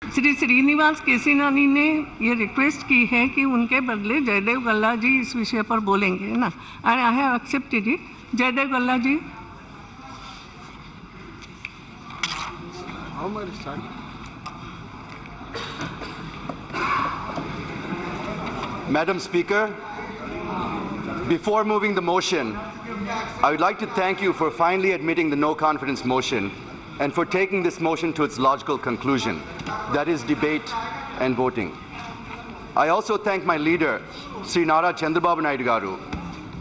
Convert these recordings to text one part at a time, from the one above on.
श्री श्रीनिवास केसीनानी ने ये रिक्वेस्ट की है कि उनके बदले जयदेव गल्ला जी इस विषय पर बोलेंगे ना. I have accepted it. Jayadev Galla ji. Madam Speaker, before moving the motion, I would like to thank you for finally admitting the no confidence motion and for taking this motion to its logical conclusion, that is debate and voting. I also thank my leader, Sri Nara Chandrababu Naidu Garu,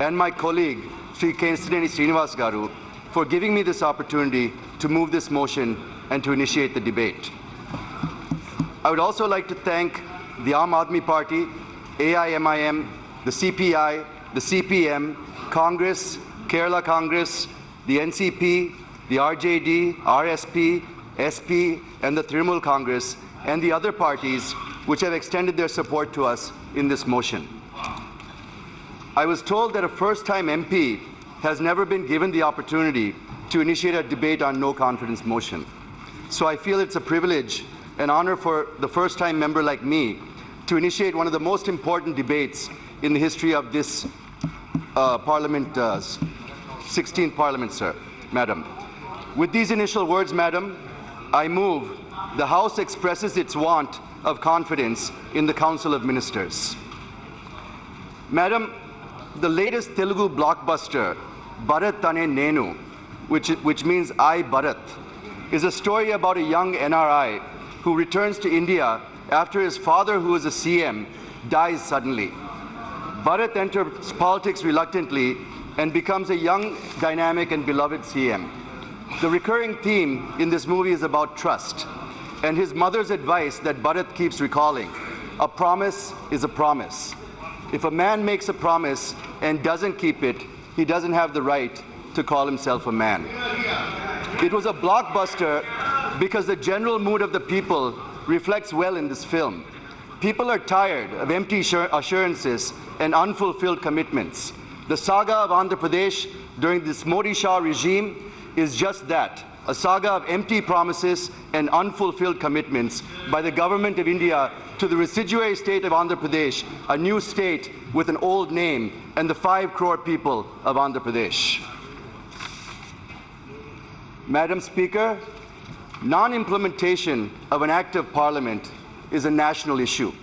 and my colleague, Sri Kesineni Srinivas Garu, for giving me this opportunity to move this motion and to initiate the debate. I would also like to thank the Aam Aadmi Party, AIMIM, the CPI, the CPM, Congress, Kerala Congress, the NCP, the RJD, RSP, SP, and the Trinamool Congress, and the other parties which have extended their support to us in this motion. I was told that a first-time MP has never been given the opportunity to initiate a debate on no confidence motion. So I feel it's a privilege and honor for the first-time member like me to initiate one of the most important debates in the history of this Parliament, 16th Parliament, sir, Madam. With these initial words, Madam, I move the House expresses its want of confidence in the Council of Ministers. Madam, the latest Telugu blockbuster, Bharat Tane Nenu, which means I Bharat, is a story about a young NRI who returns to India after his father, who is a CM, dies suddenly. Bharat enters politics reluctantly and becomes a young, dynamic, and beloved CM. The recurring theme in this movie is about trust and his mother's advice that Bharat keeps recalling. A promise is a promise. If a man makes a promise and doesn't keep it, he doesn't have the right to call himself a man. It was a blockbuster because the general mood of the people reflects well in this film. People are tired of empty assurances and unfulfilled commitments. The saga of Andhra Pradesh during this Modi Shah regime is just that, a saga of empty promises and unfulfilled commitments by the government of India to the residuary state of Andhra Pradesh, a new state with an old name, and the 5 crore people of Andhra Pradesh. Madam Speaker, non-implementation of an act of Parliament is a national issue.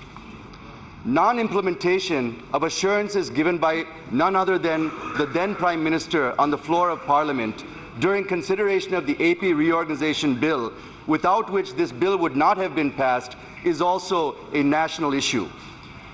Non-implementation of assurances given by none other than the then Prime Minister on the floor of Parliament during consideration of the AP reorganization bill, without which this bill would not have been passed, is also a national issue.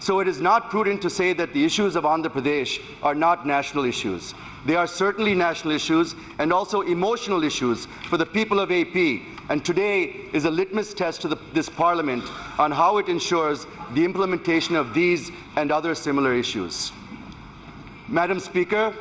So it is not prudent to say that the issues of Andhra Pradesh are not national issues. They are certainly national issues and also emotional issues for the people of AP. And today is a litmus test to this Parliament on how it ensures the implementation of these and other similar issues. Madam Speaker,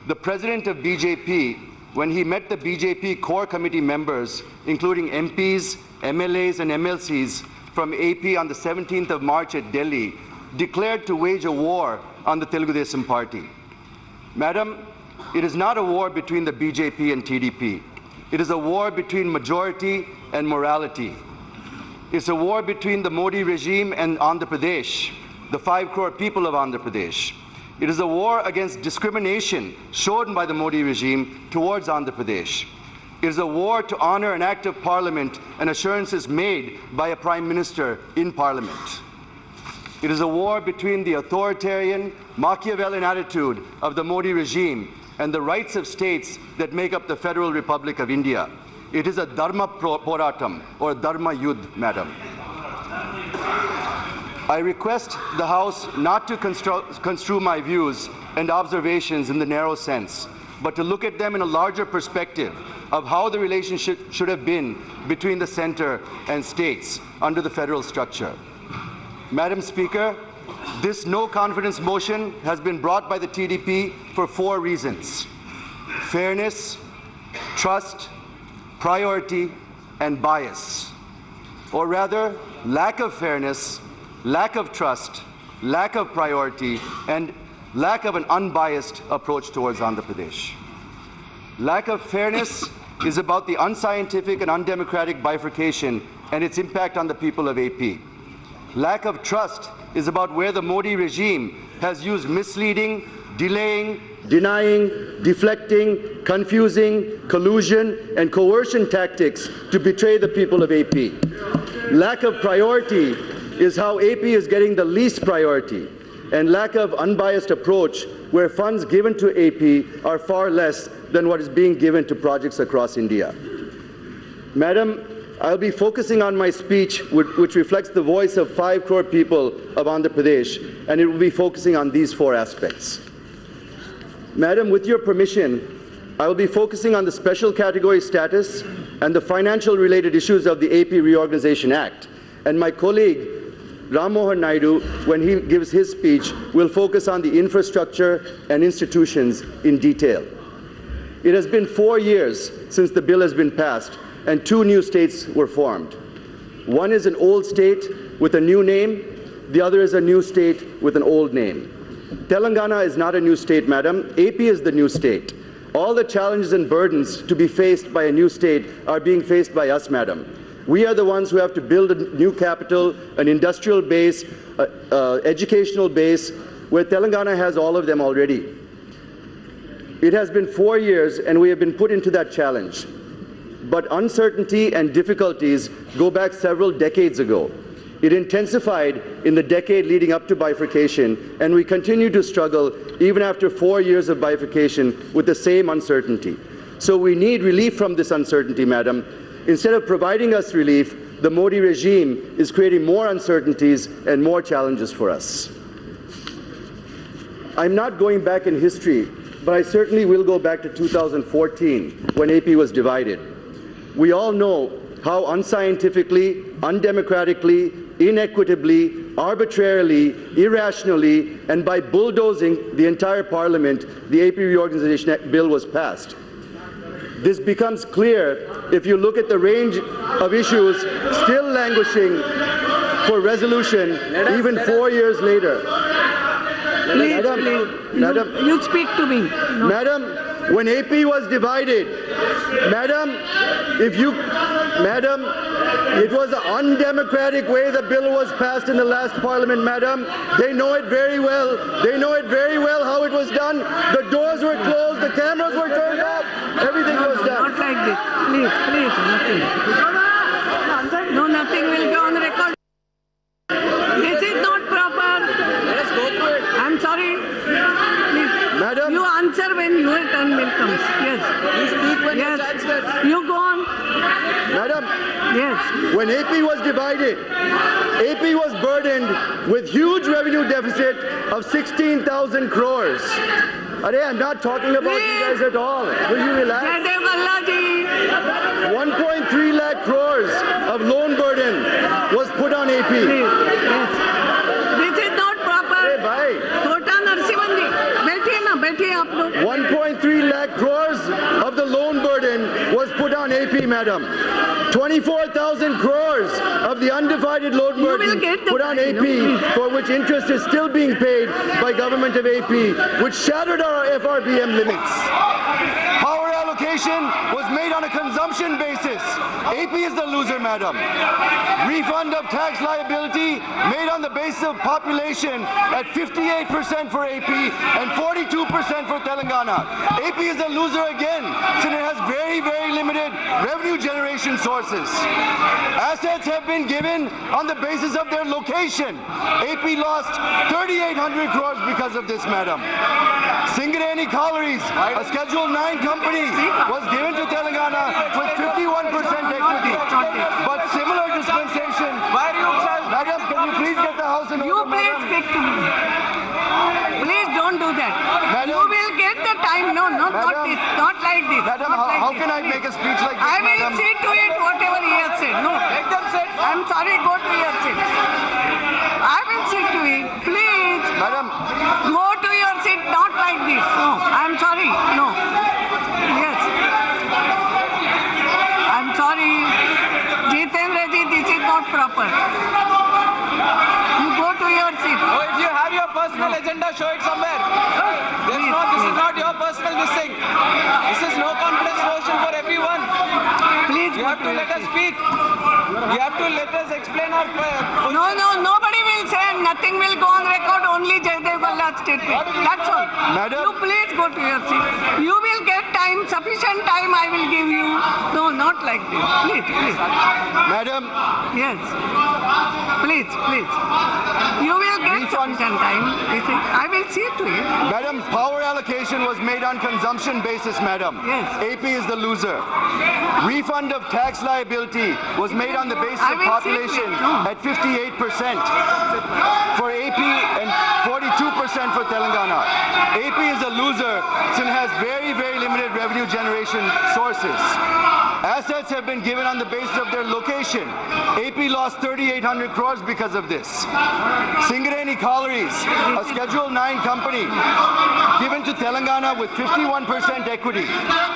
the President of BJP, when he met the BJP core committee members, including MPs, MLAs, and MLCs from AP on the 17th of March at Delhi, declared to wage a war on the Telugu Desam party. Madam, it is not a war between the BJP and TDP. It is a war between majority and morality. It's a war between the Modi regime and Andhra Pradesh, the 5 crore people of Andhra Pradesh. It is a war against discrimination shown by the Modi regime towards Andhra Pradesh. It is a war to honor an act of Parliament and assurances made by a Prime Minister in Parliament. It is a war between the authoritarian, Machiavellian attitude of the Modi regime and the rights of states that make up the Federal Republic of India. It is a Dharma Poratam, or Dharma Yudh, Madam. I request the House not to construe my views and observations in the narrow sense, but to look at them in a larger perspective of how the relationship should have been between the center and states under the federal structure. Madam Speaker, this no confidence motion has been brought by the TDP for 4 reasons: fairness, trust, priority, and bias. Or rather, lack of fairness, lack of trust, lack of priority, and lack of an unbiased approach towards Andhra Pradesh. Lack of fairness is about the unscientific and undemocratic bifurcation and its impact on the people of AP. Lack of trust is about where the Modi regime has used misleading, delaying, denying, deflecting, confusing, collusion, and coercion tactics to betray the people of AP. Lack of priority is how AP is getting the least priority, and lack of unbiased approach where funds given to AP are far less than what is being given to projects across India. Madam, I'll be focusing on my speech, which reflects the voice of 5 crore people of Andhra Pradesh, and it will be focusing on these 4 aspects. Madam, with your permission, I will be focusing on the special category status and the financial related issues of the AP Reorganization Act. And my colleague, Ram Mohan Naidu, when he gives his speech, will focus on the infrastructure and institutions in detail. It has been 4 years since the bill has been passed, and 2 new states were formed. One is an old state with a new name, the other is a new state with an old name. Telangana is not a new state, madam. AP is the new state. All the challenges and burdens to be faced by a new state are being faced by us, madam. We are the ones who have to build a new capital, an industrial base, educational base, where Telangana has all of them already. It has been 4 years and we have been put into that challenge. But uncertainty and difficulties go back several decades ago. It intensified in the decade leading up to bifurcation, and we continue to struggle even after 4 years of bifurcation with the same uncertainty. So we need relief from this uncertainty, madam. Instead of providing us relief, the Modi regime is creating more uncertainties and more challenges for us. I'm not going back in history, but I certainly will go back to 2014 when AP was divided. We all know how unscientifically, undemocratically, inequitably, arbitrarily, irrationally, and by bulldozing the entire parliament, the AP Reorganization Act bill was passed. This becomes clear if you look at the range of issues still languishing for resolution even 4 years later. Please, Madam, you speak to me. No. Madam, when AP was divided, madam, it was an undemocratic way the bill was passed in the last parliament, madam. They know it very well. They know it very well how it was done. The doors were closed, the cameras were turned off, everything was done. Not like this. Please, nothing. No, nothing will go on the record. This is not proper. Let us go through it. I'm sorry. Please. Madam, You answer when your turn will comes. Yes. You speak when Yes. your chance gets. You go on. madam, Yes. when AP was divided, AP was burdened with huge revenue deficit of 16,000 crores. I'm not talking about you guys at all. Will you relax? Jaydev Galla ji. 1.3 lakh crores of loan burden was put on AP. Please. Yes. This is not proper. Hey, bhai. Kota Narsimhan ji. बैठिए आप लोग. 1.3 lakh crores of the loan burden was put on AP, madam. 24,000 crores of the undivided loan You will burden get the put on money, AP, no? for which interest is still being paid by government of AP, which shattered our FRBM limits. Power allocation was made on a consumption basis. AP is the loser, madam. Refund of tax liability made on the basis of population at 58% for AP and 42% for Telangana. AP is a loser again, since it has very, very limited revenue generation sources. Assets have been given on the basis of their location. AP lost 3,800 crores because of this, madam. Singareni Collieries, a Schedule 9 company, was given to Telangana with 51% equity. But similar dispensation. Why are you Madam, can you please get the house in order, You please madam? speak to me. Please don't do that. Madam. You will get the time. No, not Madam. this. Not like this. Madam, Not like how this. can I make a speech like this, I will madam? see to it whatever he has said. No. Let them sit. I'm sorry, go to your seat. I will see to it. Please. Madam, Go to your seat, not like this. No, I'm sorry. No. Yes. I'm sorry. Jitendra ji, this is not proper. You go to your seat. Oh, if you have your personal agenda, show it somewhere. This is not your personal this thing. This is no confidence motion for everyone. have to let us speak. You have to let us explain our position. No, nobody will say, nothing will go on record, only Jayadev Galla's statement. That's all. Madam. You please go to your seat. You will get time, sufficient time I will give you. No, not like this. Please. Madam, Yes. Please. You will get sufficient time. I will see to it. Madam, power allocation was made on consumption basis, madam. Yes. AP is the loser. Refund of tax liability was made on the basis I of will see to population it. No. at 58% for AP and 42% for Telangana. AP is a loser since it has very, very limited revenue generation sources. Assets have been given on the basis of their location. AP lost 3,800 crores because of this. Singareni Collieries, a Schedule 9 company, given to Telangana with 51% equity,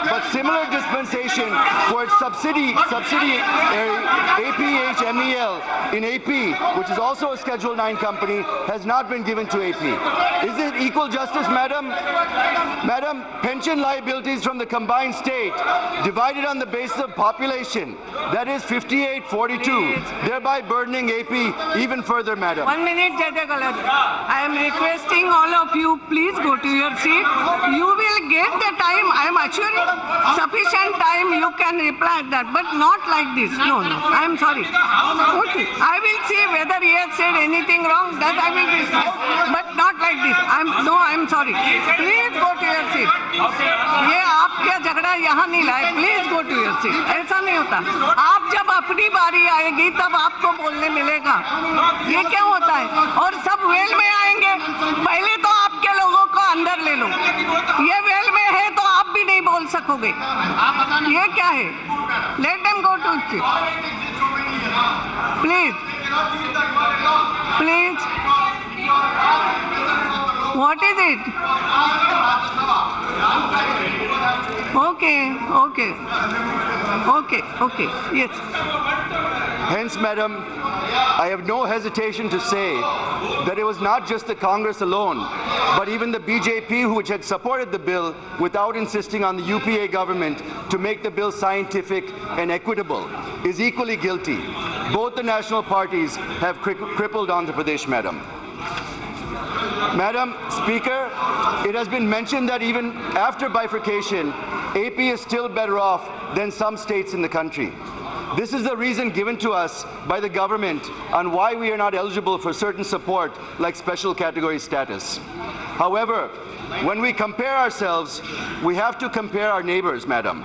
but similar dispensation for its subsidiary APHMEL in AP, which is also a Schedule 9 company, has not been given to AP. Is it equal justice, madam? Madam, pension liabilities from the combined state divided on the basis of population, that is 58-42, thereby burdening AP even further, madam. 1 minute, Jayadev Galla. I am requesting all of you, please go to your seat. You will get the time, I am assuring, sufficient time you can reply that, but not like this. No, I am sorry. Okay. I will see whether he has said anything wrong, that I will discuss, but not like this. I am sorry. Please go to your seat. ये आपका झगड़ा यहाँ नहीं लाए. Please go to your seat. ऐसा नहीं होता. आप जब अपनी बारी आएगी तब आपको बोलने मिलेगा. ये क्या होता है? और सब वेल में आएंगे. पहले तो आपके लोगों को अंदर ले लो. ये वेल में है तो आप भी नहीं बोल सकोगे. ये क्या है? Let them go to seat. Please. What is it? Okay. Yes. Hence, madam, I have no hesitation to say that it was not just the Congress alone, but even the BJP, which had supported the bill without insisting on the UPA government to make the bill scientific and equitable, is equally guilty. Both the national parties have crippled Andhra Pradesh, madam. Madam Speaker, it has been mentioned that even after bifurcation, AP is still better off than some states in the country. This is the reason given to us by the government on why we are not eligible for certain support like special category status. However, when we compare ourselves, we have to compare our neighbors, madam.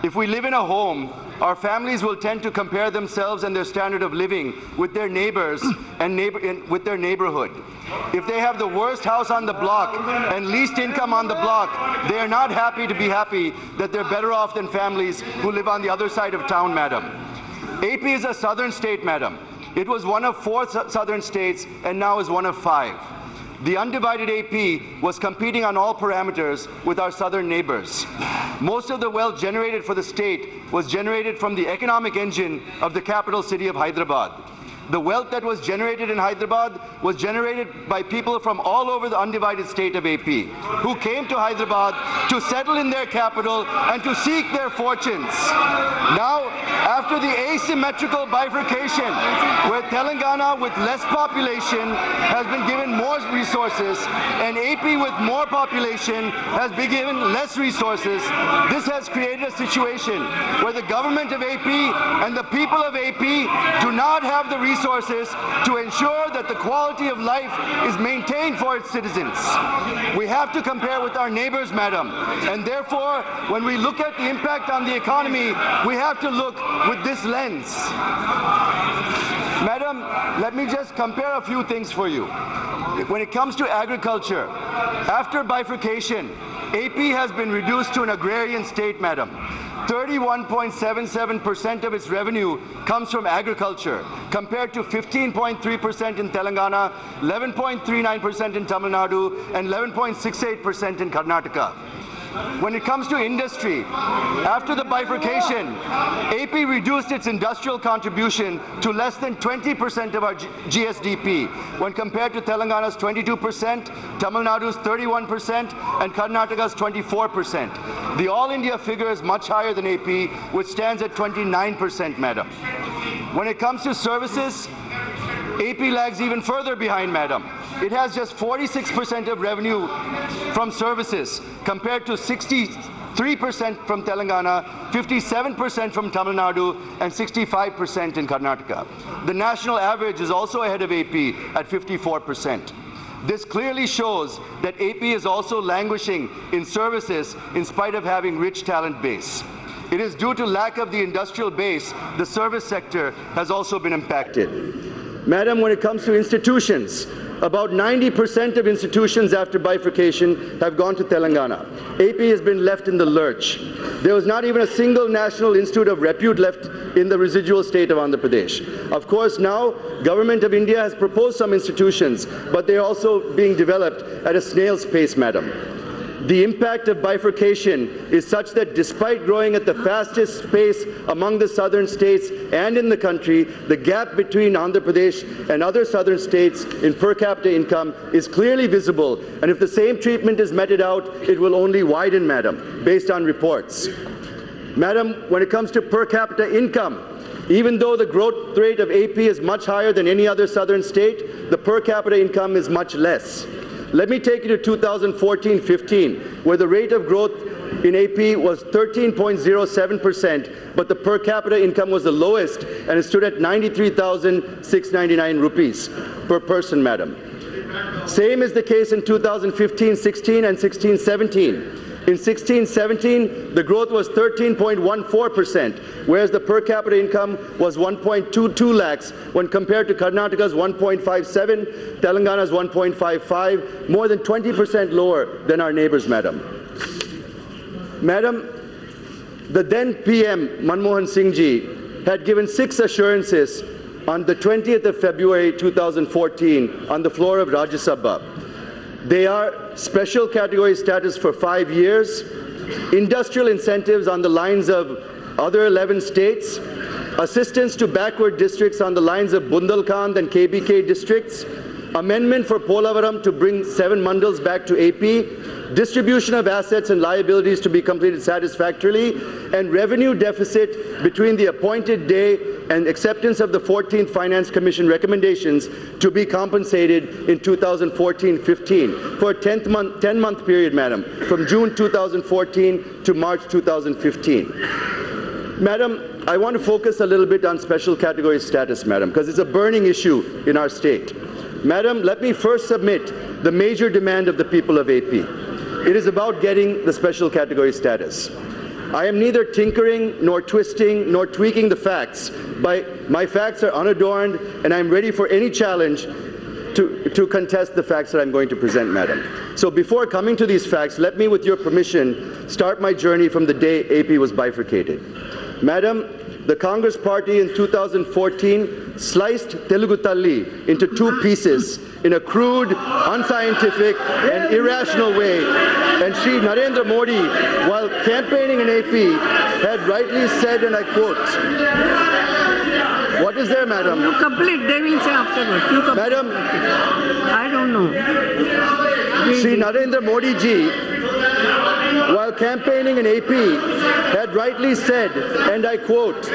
If we live in a home, our families will tend to compare themselves and their standard of living with their neighbors and with their neighborhood. If they have the worst house on the block and least income on the block, they are not happy to be happy that they're better off than families who live on the other side of town, madam. AP is a southern state, madam. It was one of 4 southern states and now is one of 5. The undivided AP was competing on all parameters with our southern neighbors. Most of the wealth generated for the state was generated from the economic engine of the capital city of Hyderabad. The wealth that was generated in Hyderabad was generated by people from all over the undivided state of AP, who came to Hyderabad to settle in their capital and to seek their fortunes. Now, after the asymmetrical bifurcation, where Telangana with less population has been given more resources and AP with more population has been given less resources, this has created a situation where the government of AP and the people of AP do not have the resources to ensure that the quality of life is maintained for its citizens. We have to compare with our neighbors, madam, and therefore, when we look at the impact on the economy, we have to look with this lens. Madam, let me just compare a few things for you. When it comes to agriculture, after bifurcation, AP has been reduced to an agrarian state, madam. 31.77% of its revenue comes from agriculture, compared to 15.3% in Telangana, 11.39% in Tamil Nadu, and 11.68% in Karnataka. when it comes to industry, after the bifurcation, AP reduced its industrial contribution to less than 20% of our GSDP, when compared to Telangana's 22%, Tamil Nadu's 31%, and Karnataka's 24%. The All India figure is much higher than AP, which stands at 29%, madam. When it comes to services, AP lags even further behind, madam. It has just 46% of revenue from services, compared to 63% from Telangana, 57% from Tamil Nadu, and 65% in Karnataka. The national average is also ahead of AP at 54%. This clearly shows that AP is also languishing in services in spite of having rich talent base. It is due to lack of the industrial base, the service sector has also been impacted. Madam, when it comes to institutions, about 90% of institutions after bifurcation have gone to Telangana. AP has been left in the lurch. There was not even a single national institute of repute left in the residual state of Andhra Pradesh. Of course, now, Government of India has proposed some institutions, but they're also being developed at a snail's pace, madam. The impact of bifurcation is such that despite growing at the fastest pace among the southern states and in the country, the gap between Andhra Pradesh and other southern states in per capita income is clearly visible. And if the same treatment is meted out, it will only widen, madam, based on reports. Madam, when it comes to per capita income, even though the growth rate of AP is much higher than any other southern state, the per capita income is much less. Let me take you to 2014-15, where the rate of growth in AP was 13.07%, but the per capita income was the lowest, and it stood at 93,699 rupees per person, madam. Same is the case in 2015-16 and 16-17. In 16-17, the growth was 13.14%, whereas the per capita income was 1.22 lakhs when compared to Karnataka's 1.57, Telangana's 1.55, more than 20% lower than our neighbors, madam. Madam, the then PM, Manmohan Singh Ji, had given 6 assurances on the 20th of February 2014 on the floor of Rajya Sabha. They are special category status for 5 years, industrial incentives on the lines of other 11 states, assistance to backward districts on the lines of Bundelkhand and KBK districts, amendment for Polavaram to bring 7 mandals back to AP, distribution of assets and liabilities to be completed satisfactorily, and revenue deficit between the appointed day and acceptance of the 14th Finance Commission recommendations to be compensated in 2014-15 for a 10-month period, madam, from June 2014 to March 2015. Madam, I want to focus a little bit on special category status, madam, because it's a burning issue in our state. Madam, let me first submit the major demand of the people of AP. It is about getting the special category status. I am neither tinkering, nor twisting, nor tweaking the facts. My facts are unadorned, and I'm ready for any challenge to contest the facts that I'm going to present, madam. So before coming to these facts, let me, with your permission, start my journey from the day AP was bifurcated. Madam, the Congress Party in 2014 sliced Telugu Talli into 2 pieces in a crude, unscientific, and irrational way. And Shri Narendra Modi, while campaigning in AP, had rightly said, and I quote, what is there, madam? You complete, they will say afterwards. You complete. Madam, I don't know. Shri Narendra Modi ji, while campaigning in AP, had rightly said, and I quote,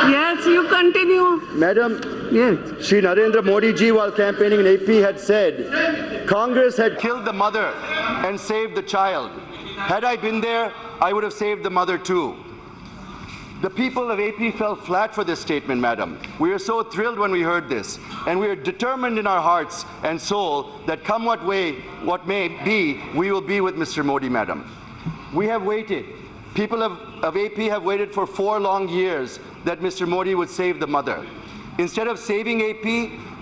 yes, you continue. Madam, yes. Shri Narendra Modi ji, while campaigning in AP, had said, Congress had killed the mother and saved the child. Had I been there, I would have saved the mother too. The people of AP fell flat for this statement, madam. We are so thrilled when we heard this, and we are determined in our hearts and soul that come what may be, we will be with Mr. Modi, madam. We have waited. People of AP have waited for 4 long years that Mr. Modi would save the mother. Instead of saving AP,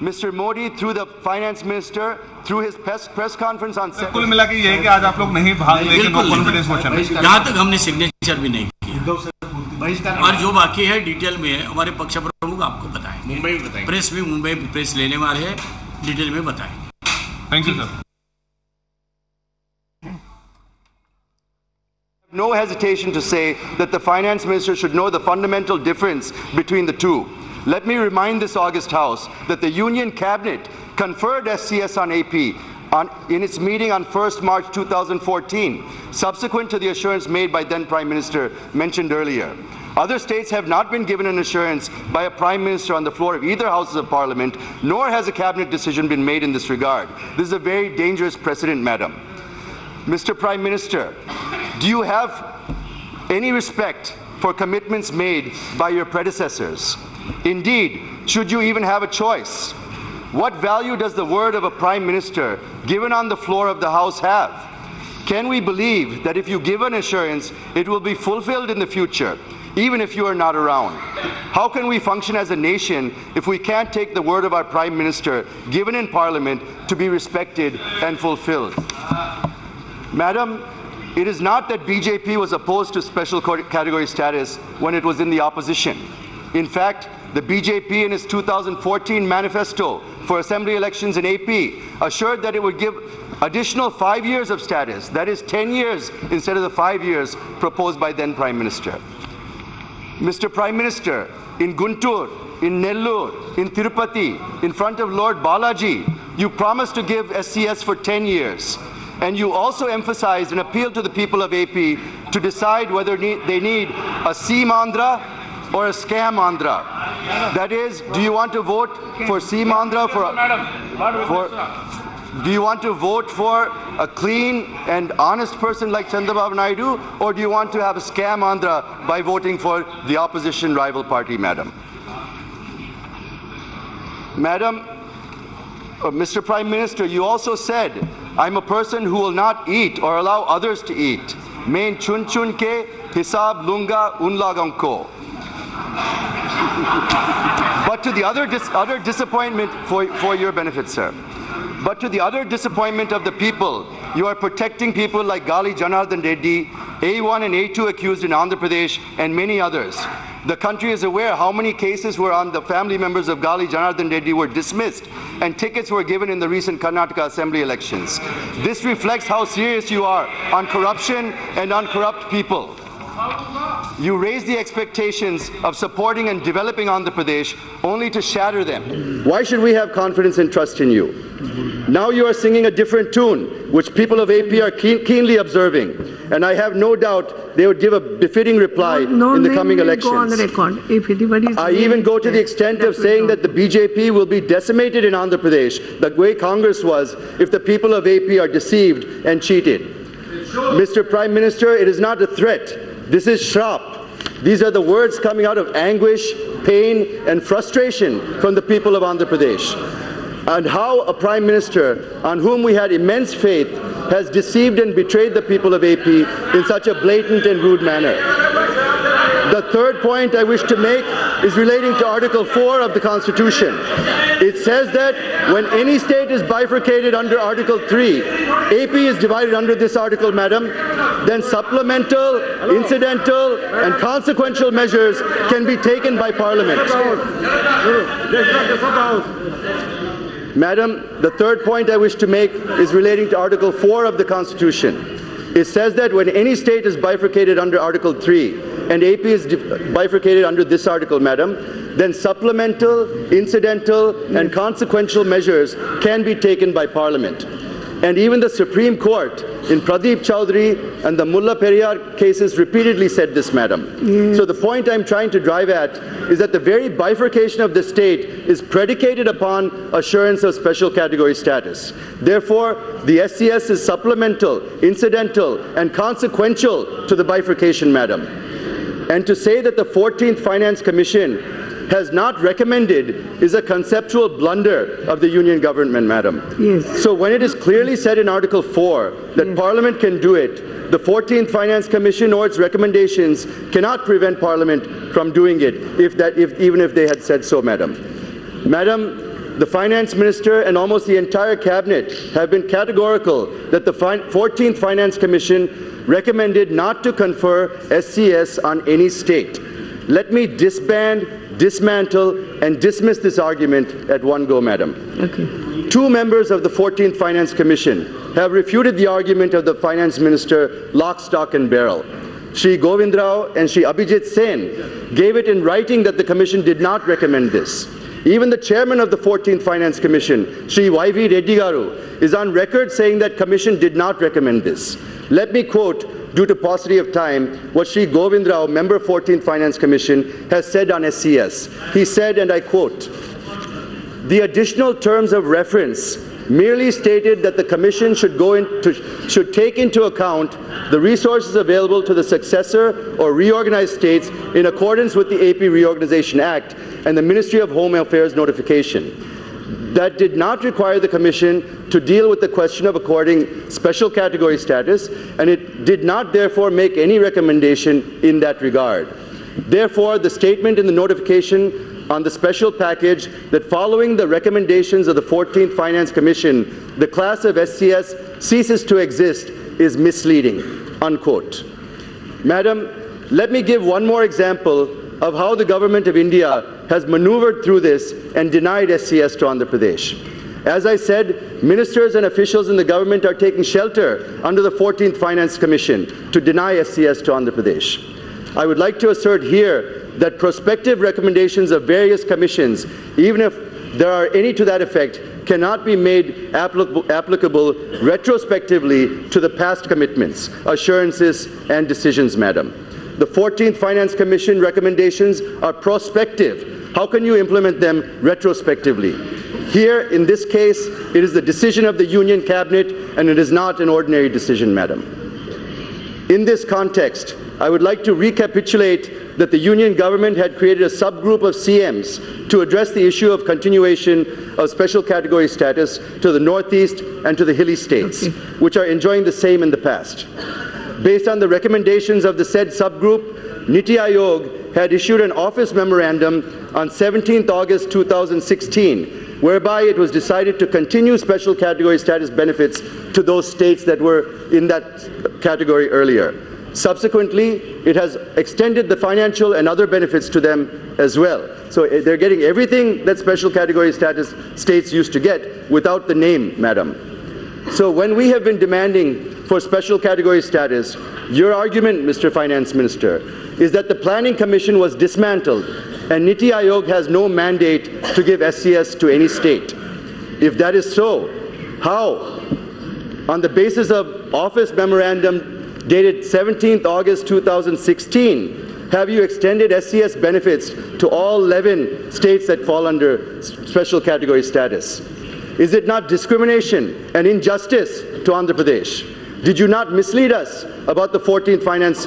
Mr. Modi, through the finance minister, through his press conference on कुल मिला के ये है कि आज आप लोग नहीं भाग लेंगे नो कॉन्फिडेंस मोशन में। यहाँ तक हमने सिग्नेचर भी नहीं किया और जो बाकी है डिटेल में है, हमारे पक्ष प्रमुख आपको बताएं, मुंबई बताएं, प्रेस भी मुंबई प्रेस लेने वाले हैं, डिटेल में बताएं। Thank you sir. no hesitation to say that the finance minister should know the fundamental difference between the two. Let me remind this august House that the Union Cabinet conferred SCS on AP in its meeting on 1st March 2014, subsequent to the assurance made by then Prime Minister mentioned earlier. Other states have not been given an assurance by a Prime Minister on the floor of either Houses of Parliament, nor has a Cabinet decision been made in this regard. This is a very dangerous precedent, Madam. Mr. Prime Minister, do you have any respect for commitments made by your predecessors? Indeed, should you even have a choice? What value does the word of a Prime Minister given on the floor of the House have? Can we believe that if you give an assurance, it will be fulfilled in the future, even if you are not around? How can we function as a nation if we can't take the word of our Prime Minister given in Parliament to be respected and fulfilled? Madam, it is not that BJP was opposed to special category status when it was in the opposition. In fact, the BJP in its 2014 manifesto for assembly elections in AP assured that it would give additional 5 years of status, that is 10 years instead of the 5 years proposed by then Prime Minister. Mr. Prime Minister, in Guntur, in Nellore, in Tirupati, in front of Lord Balaji, you promised to give SCS for 10 years. And you also emphasized and appealed to the people of AP to decide whether they need a Seam Andhra or a scam Andhra. That is, do you want to vote for Seam Andhra do you want to vote for a clean and honest person like Chandrababu Naidu, or do you want to have a scam Andhra by voting for the opposition rival party, Madam? Madam, Mr. Prime Minister, you also said, I'm a person who will not eat or allow others to eat. Main chun chun ke hisab lunga un laganko. But to the other disappointment, for your benefit, sir. But to the other disappointment of the people, you are protecting people like Gali Janardhan Reddy, A1 and A2 accused in Andhra Pradesh, and many others. The country is aware how many cases were on the family members of Gali Janardhan Reddy were dismissed, and tickets were given in the recent Karnataka Assembly elections. This reflects how serious you are on corruption and on corrupt people. You raise the expectations of supporting and developing Andhra Pradesh only to shatter them. Why should we have confidence and trust in you? Now you are singing a different tune, which people of AP are keenly observing, and I have no doubt they would give a befitting reply in the coming elections. Go on the record. If anybody's I even go to the extent of saying that the BJP will be decimated in Andhra Pradesh, the way Congress was, if the people of AP are deceived and cheated. Mr. Prime Minister, it is not a threat. This is shrap. These are the words coming out of anguish, pain, and frustration from the people of Andhra Pradesh. And how a Prime Minister on whom we had immense faith has deceived and betrayed the people of AP in such a blatant and rude manner. The third point I wish to make is relating to Article 4 of the Constitution. It says that when any state is bifurcated under Article 3, AP is divided under this article, Madam, then supplemental, incidental, and consequential measures can be taken by Parliament. Madam, the third point I wish to make is relating to Article 4 of the Constitution. It says that when any state is bifurcated under Article 3, and AP is bifurcated under this article, Madam, then supplemental, incidental, and consequential measures can be taken by Parliament. And even the Supreme Court in Pradeep Chowdhury and the Mullah Periyar cases repeatedly said this, Madam. So the point I'm trying to drive at is that the very bifurcation of the state is predicated upon assurance of special category status. Therefore, the SCS is supplemental, incidental, and consequential to the bifurcation, Madam. And to say that the 14th Finance Commission has not recommended is a conceptual blunder of the Union government, Madam. Yes. So when it is clearly said in Article 4 that Parliament can do it, the 14th Finance Commission or its recommendations cannot prevent Parliament from doing it, even if they had said so, Madam. Madam, the Finance Minister and almost the entire Cabinet have been categorical that the 14th Finance Commission recommended not to confer SCS on any state. Let me disband, dismantle, and dismiss this argument at one go, Madam. Okay. Two members of the 14th Finance Commission have refuted the argument of the Finance Minister lock, stock and barrel. Shri Govind Rao and Shri Abhijit Sen gave it in writing that the Commission did not recommend this. Even the chairman of the 14th Finance Commission, Shri Y.V. Reddy Garu, is on record saying that Commission did not recommend this. Let me quote, due to paucity of time, what Shri Govind Rao, member 14th Finance Commission, has said on SCS. He said, and I quote, "The additional terms of reference merely stated that the Commission should take into account the resources available to the successor or reorganized states in accordance with the AP Reorganization Act and the Ministry of Home Affairs notification. That did not require the Commission to deal with the question of according special category status, and it did not therefore make any recommendation in that regard. Therefore, the statement in the notification on the special package that following the recommendations of the 14th Finance Commission, the class of SCS ceases to exist is misleading," unquote. Madam, let me give one more example of how the government of India has maneuvered through this and denied SCS to Andhra Pradesh. As I said, ministers and officials in the government are taking shelter under the 14th Finance Commission to deny SCS to Andhra Pradesh. I would like to assert here that prospective recommendations of various commissions, even if there are any to that effect, cannot be made applicable retrospectively to the past commitments, assurances, and decisions, Madam. The 14th Finance Commission recommendations are prospective. How can you implement them retrospectively? Here, in this case, it is the decision of the Union Cabinet, and it is not an ordinary decision, Madam. In this context, I would like to recapitulate that the Union government had created a subgroup of CMs to address the issue of continuation of special category status to the Northeast and to the hilly states, which are enjoying the same in the past. Based on the recommendations of the said subgroup, Niti Aayog had issued an office memorandum on 17th August 2016, whereby it was decided to continue special category status benefits to those states that were in that category earlier. Subsequently, it has extended the financial and other benefits to them as well. So they're getting everything that special category status states used to get without the name, Madam. So when we have been demanding for special category status, your argument, Mr. Finance Minister, is that the Planning Commission was dismantled and Niti Aayog has no mandate to give SCS to any state. If that is so, how, on the basis of office memorandum dated 17th August 2016, have you extended SCS benefits to all 11 states that fall under special category status? Is it not discrimination and injustice to Andhra Pradesh? Did you not mislead us about the 14th Finance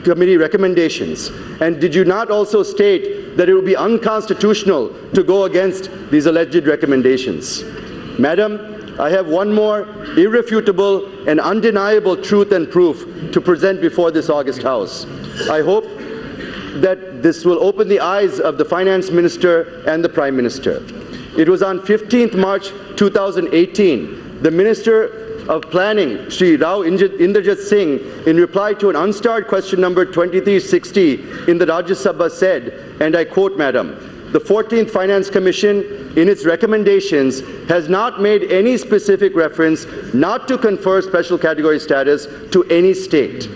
Committee recommendations? And did you not also state that it would be unconstitutional to go against these alleged recommendations? Madam, I have one more irrefutable and undeniable truth and proof to present before this August House. I hope that this will open the eyes of the Finance Minister and the Prime Minister. It was on 15th March 2018, the Minister of Planning, Shri Rao Inderjit Singh, in reply to an unstarred question number 2360 in the Rajya Sabha said, and I quote, Madam, "The 14th Finance Commission, in its recommendations, has not made any specific reference not to confer special category status to any state."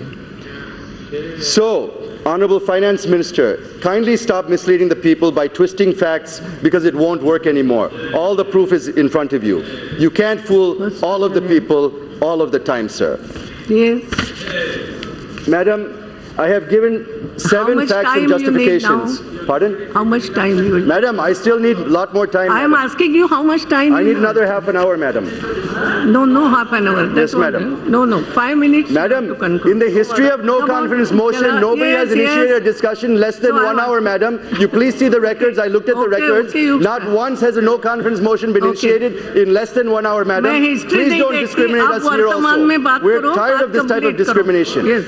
So, Honorable Finance Minister, kindly stop misleading the people by twisting facts because it won't work anymore. All the proof is in front of you. You can't fool all of the people all of the time, sir. Yes. Madam, I have given 7 facts and justifications. Pardon? How much time you will? Madam, I still need a lot more time. I am asking you how much time. I need another half an hour, madam. No, half an hour. That's Yes, madam. No, 5 minutes. Madam, in the history of no confidence motion, nobody has initiated a discussion less than 1 hour, madam. You please see the records. I looked at the records. Not once has a no confidence motion been initiated in less than 1 hour, madam. Please don't discriminate us here also. We're tired of this type of discrimination. Yes.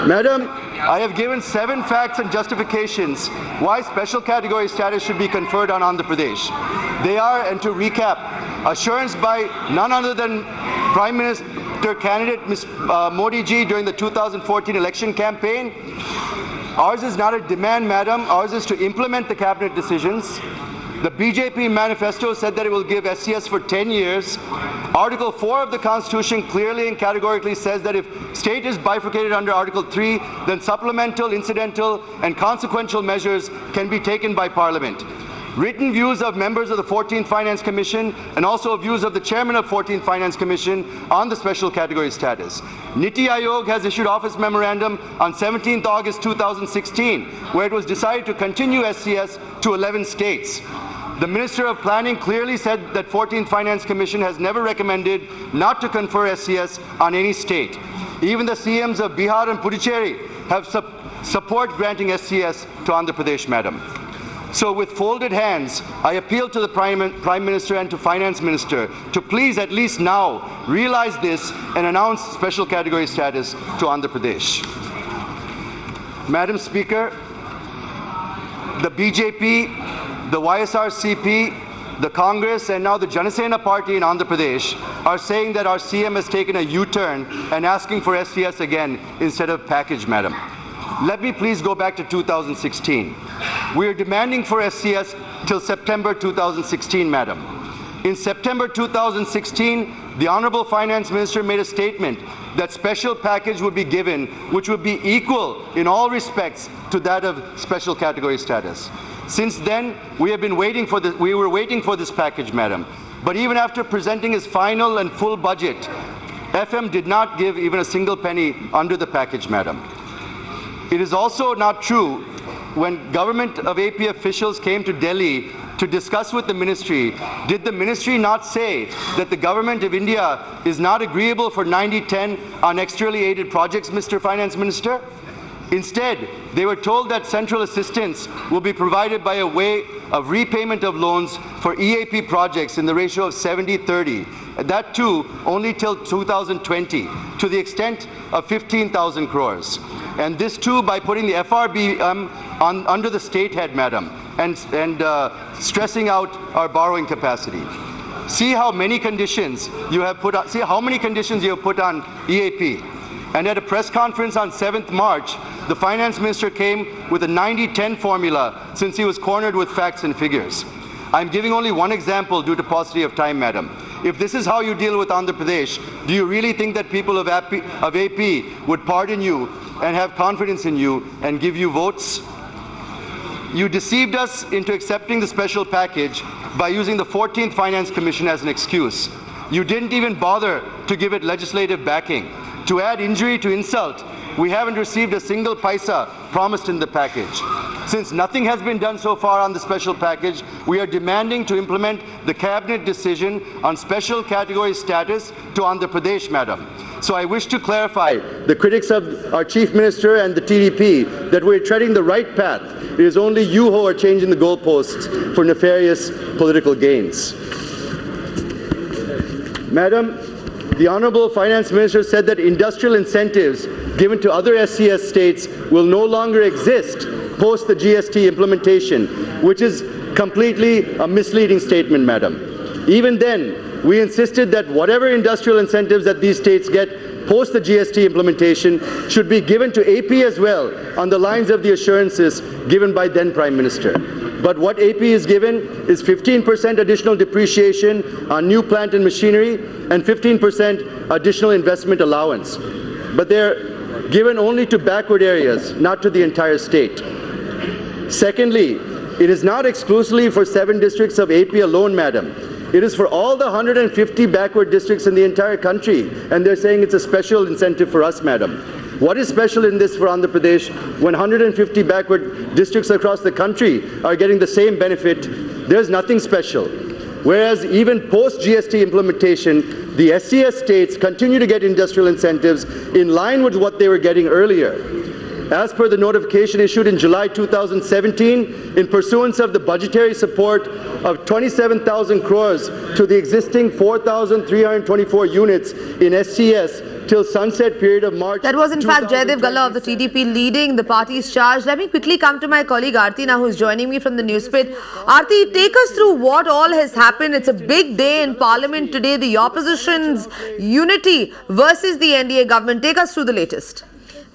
Madam, I have given 7 facts and justifications why special category status should be conferred on Andhra Pradesh. They are, and to recap, assurance by none other than Prime Minister candidate Ms. Modi ji during the 2014 election campaign. Ours is not a demand, madam. Ours is to implement the cabinet decisions. The BJP manifesto said that it will give SCS for 10 years. Article 4 of the Constitution clearly and categorically says that if state is bifurcated under Article 3, then supplemental, incidental, and consequential measures can be taken by Parliament. Written views of members of the 14th Finance Commission and also views of the chairman of 14th Finance Commission on the special category status. Niti Aayog has issued office memorandum on 17th August 2016, where it was decided to continue SCS to 11 states. The Minister of Planning clearly said that 14th Finance Commission has never recommended not to confer SCS on any state. Even the CMs of Bihar and Puducherry have support granting SCS to Andhra Pradesh, Madam. So with folded hands, I appeal to the Prime Minister and to Finance Minister to please at least now realize this and announce special category status to Andhra Pradesh. Madam Speaker, the BJP, the YSRCP, the Congress, and now the Janasena party in Andhra Pradesh are saying that our CM has taken a U-turn and asking for SCS again instead of package, Madam. Let me please go back to 2016. We are demanding for SCS till September 2016, Madam. In September 2016, the Honorable Finance Minister made a statement that special package would be given, which would be equal in all respects to that of special category status. Since then, we were waiting for this package, Madam. But even after presenting his final and full budget, FM did not give even a single penny under the package, Madam. It is also not true when government of AP officials came to Delhi to discuss with the ministry, did the ministry not say that the government of India is not agreeable for 90-10 on externally aided projects, Mr. Finance Minister? Instead, they were told that central assistance will be provided by a way of repayment of loans for EAP projects in the ratio of 70-30, that too only till 2020, to the extent of 15,000 crores. And this too by putting the FRB under the state head, Madam, and stressing out our borrowing capacity. See how many conditions you have put on, EAP. And at a press conference on 7th March, the Finance Minister came with a 90-10 formula since he was cornered with facts and figures. I'm giving only one example due to paucity of time, Madam. If this is how you deal with Andhra Pradesh, do you really think that people of AP would pardon you and have confidence in you and give you votes? You deceived us into accepting the special package by using the 14th Finance Commission as an excuse. You didn't even bother to give it legislative backing. To add injury to insult, we haven't received a single paisa promised in the package. Since nothing has been done so far on the special package, we are demanding to implement the cabinet decision on special category status to Andhra Pradesh, Madam. So I wish to clarify the critics of our Chief Minister and the TDP that we're treading the right path. It is only you who are changing the goalposts for nefarious political gains. Madam, the Honorable Finance Minister said that industrial incentives given to other SCS states will no longer exist post the GST implementation, which is completely a misleading statement, Madam. Even then, we insisted that whatever industrial incentives that these states get post the GST implementation should be given to AP as well on the lines of the assurances given by then Prime Minister. But what AP is given is 15% additional depreciation on new plant and machinery and 15% additional investment allowance. But they're given only to backward areas, not to the entire state. Secondly, it is not exclusively for 7 districts of AP alone, Madam. It is for all the 150 backward districts in the entire country, and they're saying it's a special incentive for us, Madam. What is special in this for Andhra Pradesh when 150 backward districts across the country are getting the same benefit? There's nothing special. Whereas even post-GST implementation, the SCS states continue to get industrial incentives in line with what they were getting earlier. As per the notification issued in July 2017, in pursuance of the budgetary support of 27,000 crores to the existing 4,324 units in SCS till sunset period of March. That was in fact Jayadev Galla of the TDP leading the party's charge. Let me quickly come to my colleague Aarti now, who is joining me from the newspit. Aarti, take us through what all has happened. It's a big day in Parliament today. The opposition's unity versus the NDA government. Take us through the latest.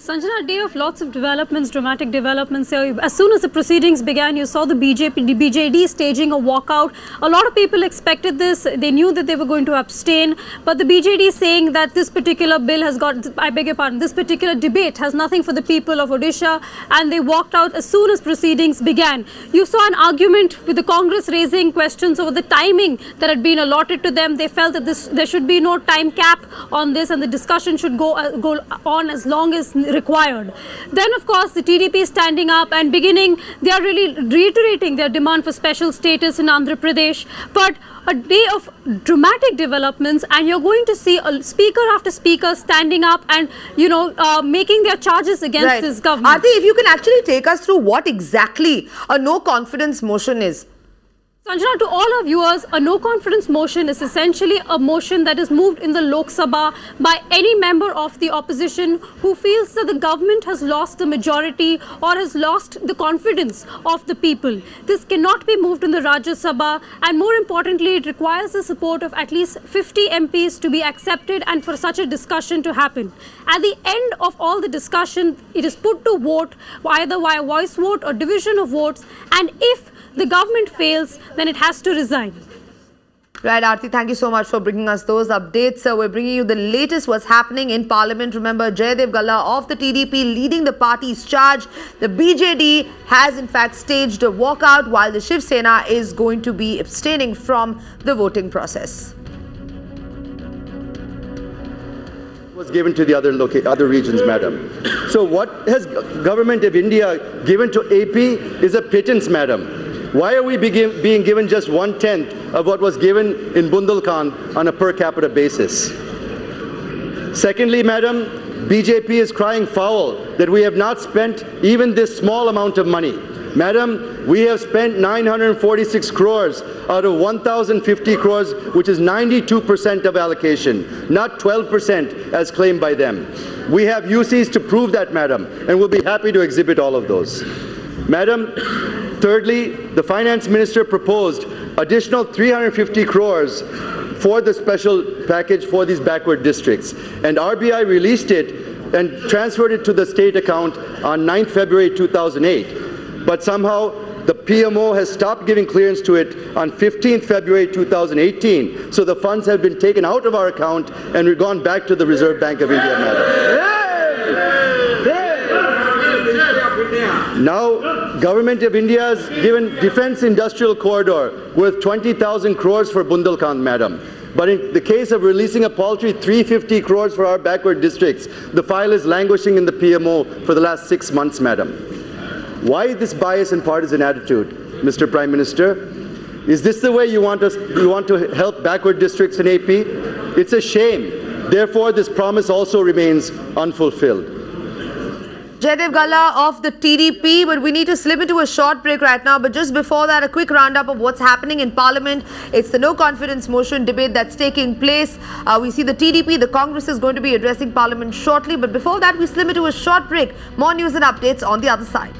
Sanjana, a day of lots of developments, dramatic developments. As soon as the proceedings began, you saw the BJD staging a walkout. A lot of people expected this. They knew that they were going to abstain. But the BJD saying that this particular bill has got, I beg your pardon, this particular debate has nothing for the people of Odisha. And they walked out as soon as proceedings began. You saw an argument with the Congress raising questions over the timing that had been allotted to them. They felt that there should be no time cap on this and the discussion should go on as long as required. Then of course the TDP standing up and beginning, they are really reiterating their demand for special status in Andhra Pradesh. But a day of dramatic developments, and you're going to see a speaker after speaker standing up and, you know, making their charges against this government. Aarti, if you can actually take us through what exactly a no confidence motion is. Sanjana, to all our viewers, a no-confidence motion is essentially a motion that is moved in the Lok Sabha by any member of the opposition who feels that the government has lost the majority or has lost the confidence of the people. This cannot be moved in the Rajya Sabha, and more importantly, it requires the support of at least 50 MPs to be accepted and for such a discussion to happen. At the end of all the discussion, it is put to vote either via voice vote or division of votes, and if the government fails, then it has to resign. Right, Aarti, thank you so much for bringing us those updates. We're bringing you the latest what's happening in Parliament. Remember, Jayadev Galla of the TDP leading the party's charge. The BJD has in fact staged a walkout while the Shiv Sena is going to be abstaining from the voting process. Was given to the other regions, madam. So what has Government of India given to AP is a pittance, madam. Why are we being given just 1/10 of what was given in Bundelkhand on a per capita basis? Secondly, madam, BJP is crying foul that we have not spent even this small amount of money. Madam, we have spent 946 crores out of 1,050 crores, which is 92% of allocation, not 12% as claimed by them. We have UCs to prove that, madam, and we'll be happy to exhibit all of those. Madam, thirdly, the finance minister proposed additional 350 crores for the special package for these backward districts, and RBI released it and transferred it to the state account on 9th February 2008. But somehow the PMO has stopped giving clearance to it on 15th February 2018. So the funds have been taken out of our account and we've gone back to the Reserve Bank of India, madam. Now, Government of India has given Defence Industrial Corridor worth 20,000 crores for Bundelkhand, madam. But in the case of releasing a paltry 350 crores for our backward districts, the file is languishing in the PMO for the last 6 months, madam. Why this bias and partisan attitude, Mr. Prime Minister? Is this the way you want to help backward districts in AP? It's a shame. Therefore, this promise also remains unfulfilled. Jaydev Galla of the TDP, but we need to slip into a short break right now. But just before that, a quick roundup of what's happening in Parliament. It's the no confidence motion debate that's taking place. We see the TDP, the Congress is going to be addressing Parliament shortly. But before that, we slip into a short break. More news and updates on the other side.